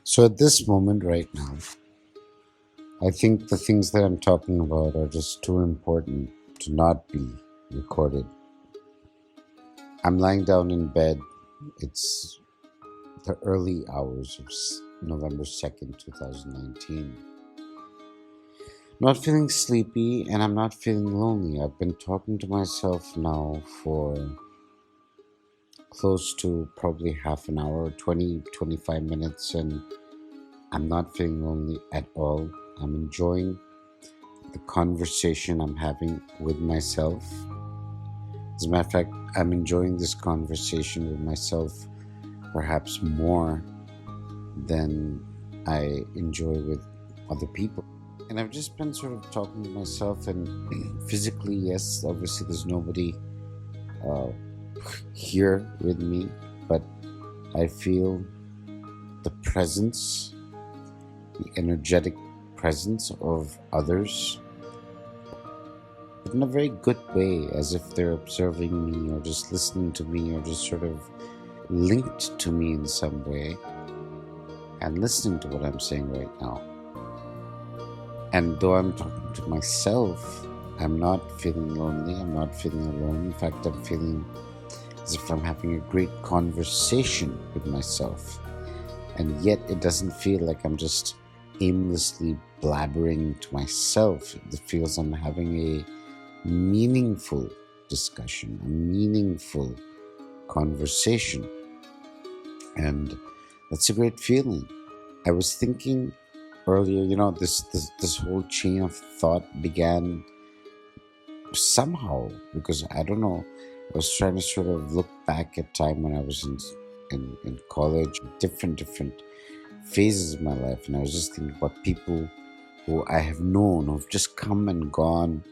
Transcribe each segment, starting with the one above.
So at this moment right now, I think the things that I'm talking about are just too important to not be recorded. I'm lying down in bed. It's the early hours of November 2nd, 2019. Not feeling sleepy and I'm not feeling lonely. I've been talking to myself now for close to probably half an hour, 20, 25 minutes, and I'm not feeling lonely at all. I'm enjoying the conversation I'm having with myself. As a matter of fact, I'm enjoying this conversation with myself perhaps more than I enjoy with other people. And I've just been sort of talking to myself, and physically, yes, obviously, there's nobody uh, here with me, but I feel the presence, the energetic presence of others, but in a very good way, as if they're observing me or just listening to me or just sort of linked to me in some way and listening to what I'm saying right now. And though I'm talking to myself, I'm not feeling lonely, I'm not feeling alone. In fact, I'm feeling as if I'm having a great conversation with myself. And yet, it doesn't feel like I'm just aimlessly blabbering to myself. It feels I'm having a meaningful discussion, a meaningful conversation. And that's a great feeling. I was thinking earlier, this whole chain of thought began somehow because I don't know. I was trying to sort of look back at time when I was in college, different phases of my life, and I was just thinking about people who I have known who've just come and gone.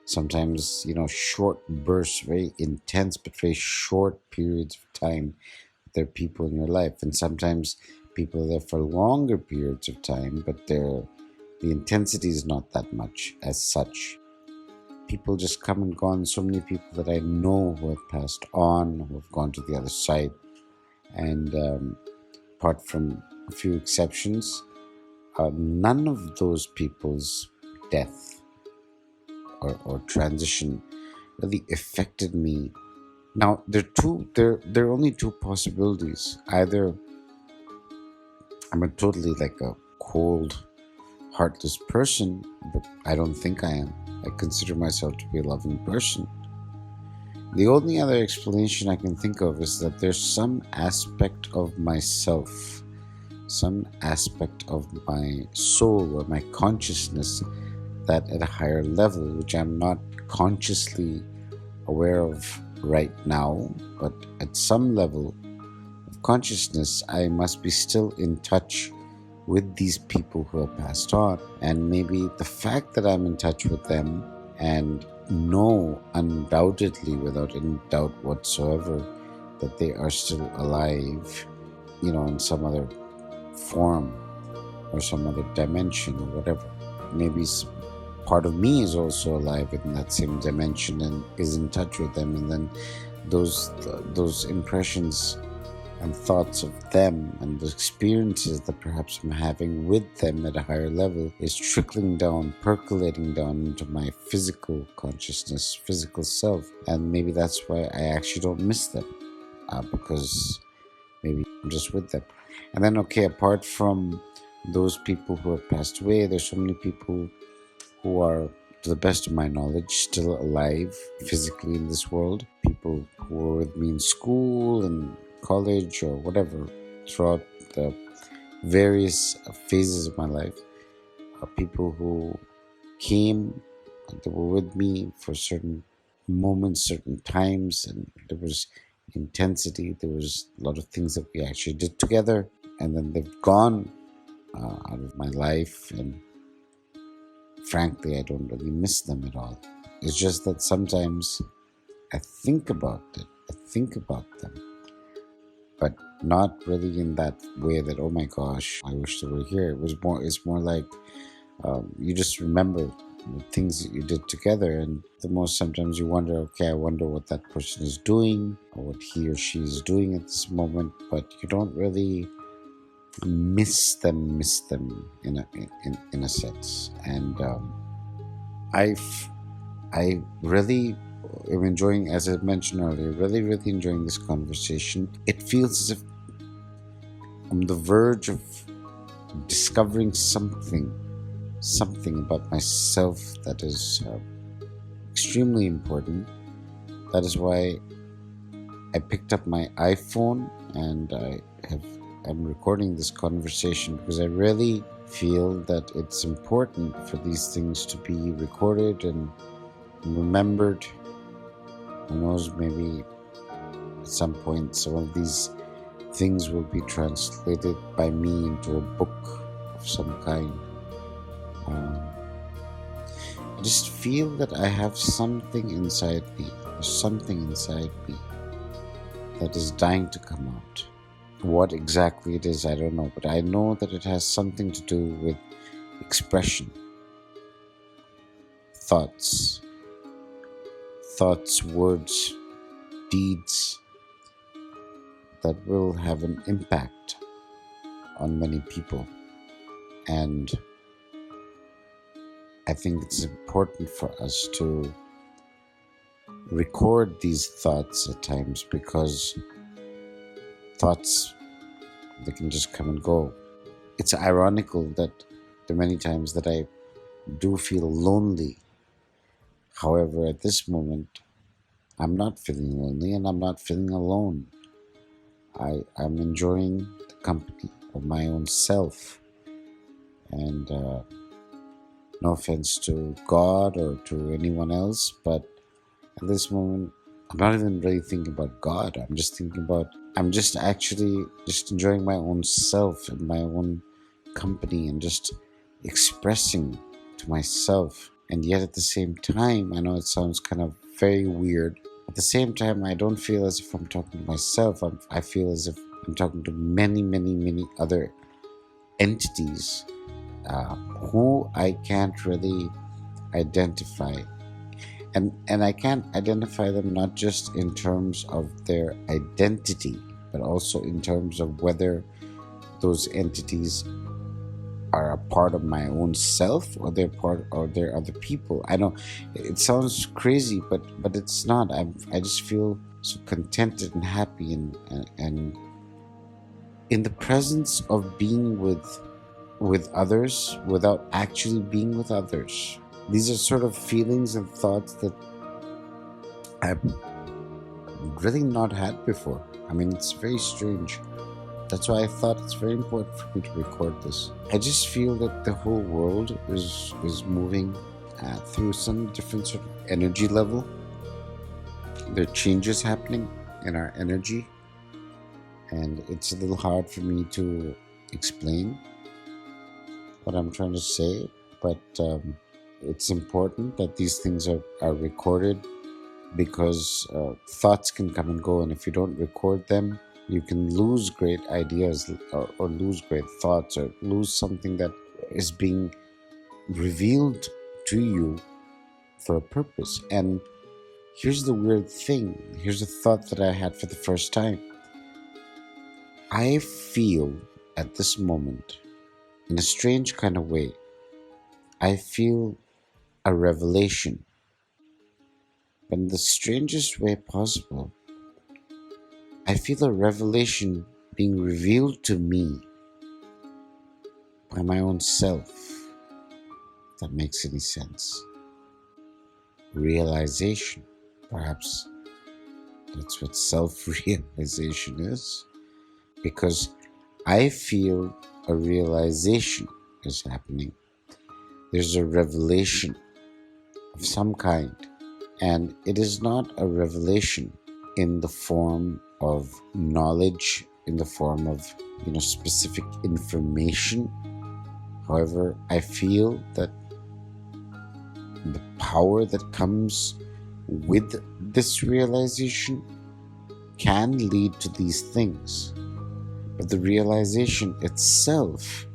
Sometimes, short bursts, very intense but very short periods of time. There are people in your life, and sometimes people are there for longer periods of time, but the intensity is not that much as such. People just come and gone. So many people that I know who have passed on, who have gone to the other side, and apart from a few exceptions, none of those people's death or transition really affected me. Now there are only two possibilities. Either I'm a totally like a cold, heartless person, but I don't think I am. I consider myself to be a loving person. The only other explanation I can think of is that there's some aspect of myself, some aspect of my soul or my consciousness that at a higher level, which I'm not consciously aware of right now, but at some level of consciousness, I must be still in touch with these people who have passed on. And maybe the fact that I'm in touch with them and know undoubtedly, without any doubt whatsoever, that they are still alive, in some other form or some other dimension or whatever. Maybe part of me is also alive in that same dimension and is in touch with them, and then those impressions and thoughts of them and the experiences that perhaps I'm having with them at a higher level is trickling down, percolating down into my physical consciousness, physical self. And maybe that's why I actually don't miss them, because maybe I'm just with them. And then, okay, apart from those people who have passed away, there's so many people who are, to the best of my knowledge, still alive physically in this world. People who were with me in school and college or whatever throughout the various phases of my life. People who came, they were with me for certain moments, certain times, and there was intensity. There was a lot of things that we actually did together, and then they've gone out of my life, and frankly, I don't really miss them at all. It's just that sometimes I think about it. I think about them, but not really in that way that, oh my gosh, I wish they were here. It's more like you just remember the things that you did together, and the most sometimes you wonder, okay, I wonder what that person is doing or what he or she is doing at this moment, but you don't really miss them in a sense. And I've I really am enjoying, as I mentioned earlier, really enjoying this conversation. It feels as if I'm on the verge of discovering something about myself that is extremely important. That is why I picked up my iPhone and I'm recording this conversation, because I really feel that it's important for these things to be recorded and remembered. Who knows, maybe at some point some of these things will be translated by me into a book of some kind. Um, I just feel that I have something inside me, that is dying to come out. What exactly it is, I don't know, but I know that it has something to do with expression, thoughts, words, deeds that will have an impact on many people. And I think it's important for us to record these thoughts at times, because thoughts, they can just come and go. It's ironical that there are many times that I do feel lonely. However, at this moment, I'm not feeling lonely and I'm not feeling alone. I'm enjoying the company of my own self. And no offense to God or to anyone else, but at this moment, I'm not even really thinking about God. I'm just actually just enjoying my own self and my own company, and just expressing to myself. And yet at the same time, I know it sounds kind of very weird. At the same time, I don't feel as if I'm talking to myself. I feel as if I'm talking to many other entities who I can't really identify. And I can't identify them not just in terms of their identity, but also in terms of whether those entities are a part of my own self, or they're other people. I know it sounds crazy, but it's not. I just feel so contented and happy, and in the presence of being with others without actually being with others. These are sort of feelings and thoughts that I've really not had before. I mean, it's very strange. That's why I thought it's very important for me to record this. I just feel that the whole world is moving through some different sort of energy level. There are changes happening in our energy, and it's a little hard for me to explain what I'm trying to say, but it's important that these things are recorded, because thoughts can come and go, and if you don't record them, you can lose great ideas, or lose great thoughts, or lose something that is being revealed to you for a purpose. And here's the weird thing. Here's a thought that I had for the first time. I feel at this moment, in a strange kind of way, I feel a revelation, but in the strangest way possible. I feel a revelation being revealed to me by my own self, if that makes any sense. Realization. Perhaps that's what self-realization is, because I feel a realization is happening. There's a revelation of some kind, and it is not a revelation in the form of knowledge, in the form of specific information. However, I feel that the power that comes with this realization can lead to these things, but the realization itself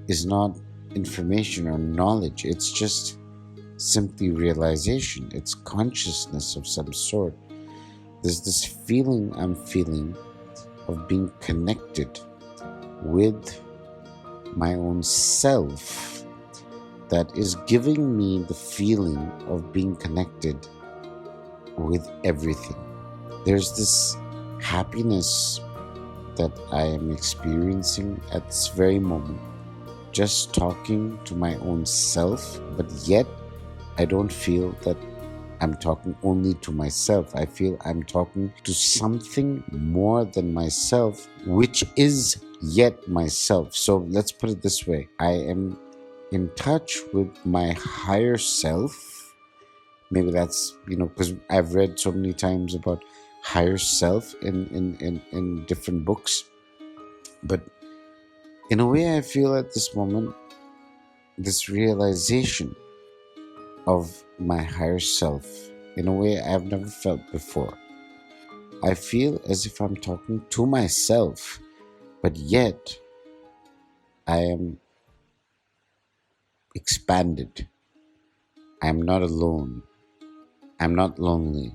is not information or knowledge. It's just simply realization. It's consciousness of some sort. There's this feeling I'm feeling of being connected with my own self that is giving me the feeling of being connected with everything. There's this happiness that I am experiencing at this very moment, just talking to my own self, but yet I don't feel that I'm talking only to myself. I feel I'm talking to something more than myself, which is yet myself. So let's put it this way: I am in touch with my higher self. Maybe that's, because I've read so many times about higher self in different books. But in a way, I feel at this moment, this realization of my higher self in a way I've never felt before. I feel as if I'm talking to myself, but yet I am expanded. I'm not alone. I'm not lonely.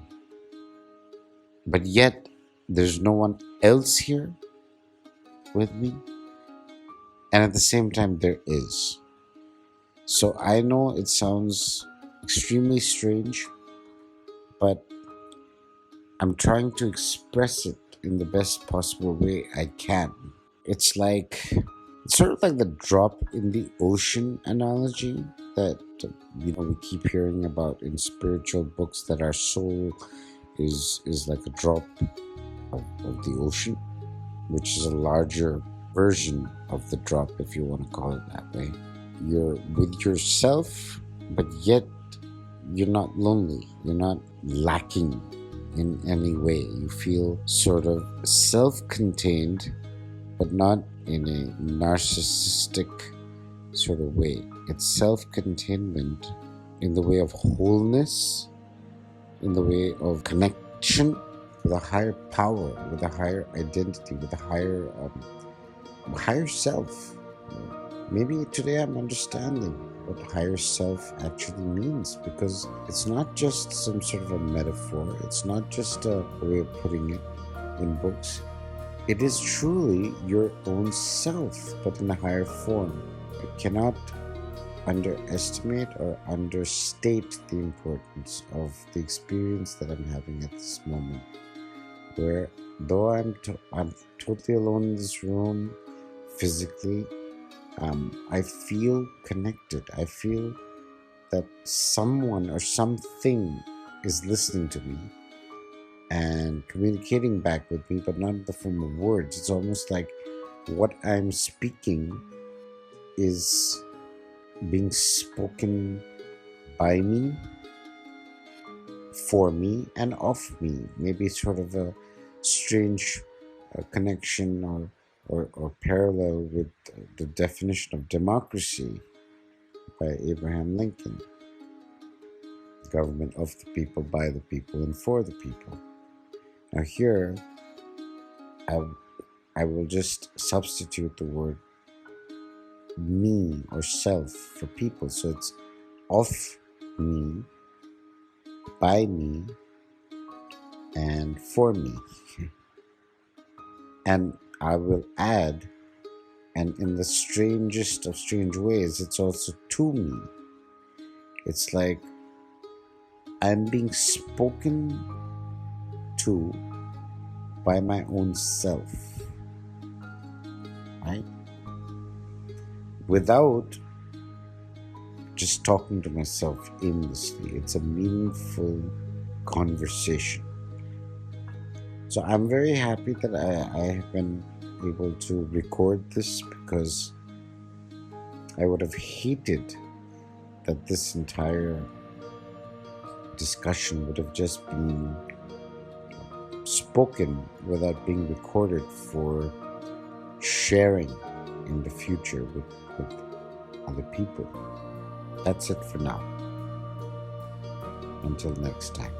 But yet there's no one else here with me. And at the same time, there is. So I know it sounds extremely strange, but I'm trying to express it in the best possible way I can. It's sort of like the drop in the ocean analogy that we keep hearing about in spiritual books, that our soul is like a drop of the ocean, which is a larger version of the drop, if you want to call it that way. You're with yourself, but yet you're not lonely. You're not lacking in any way. You feel sort of self-contained, but not in a narcissistic sort of way. It's self-containment in the way of wholeness, in the way of connection with a higher power, with a higher identity, with a higher self. Maybe today I'm understanding what higher self actually means, because it's not just some sort of a metaphor. It's not just a way of putting it in books. It is truly your own self, but in a higher form. I cannot underestimate or understate the importance of the experience that I'm having at this moment, where though I'm totally alone in this room physically, I feel connected. I feel that someone or something is listening to me and communicating back with me, but not in the form of words. It's almost like what I'm speaking is being spoken by me, for me, and of me. Maybe sort of a strange connection or parallel with the definition of democracy by Abraham Lincoln: government of the people, by the people, and for the people. Now here, I will just substitute the word me or self for people. So it's of me, by me, and for me. And I will add, and in the strangest of strange ways, it's also to me. It's like I'm being spoken to by my own self, right? Without just talking to myself aimlessly. It's a meaningful conversation. So I'm very happy that I have been able to record this, because I would have hated that this entire discussion would have just been spoken without being recorded for sharing in the future with other people. That's it for now. Until next time.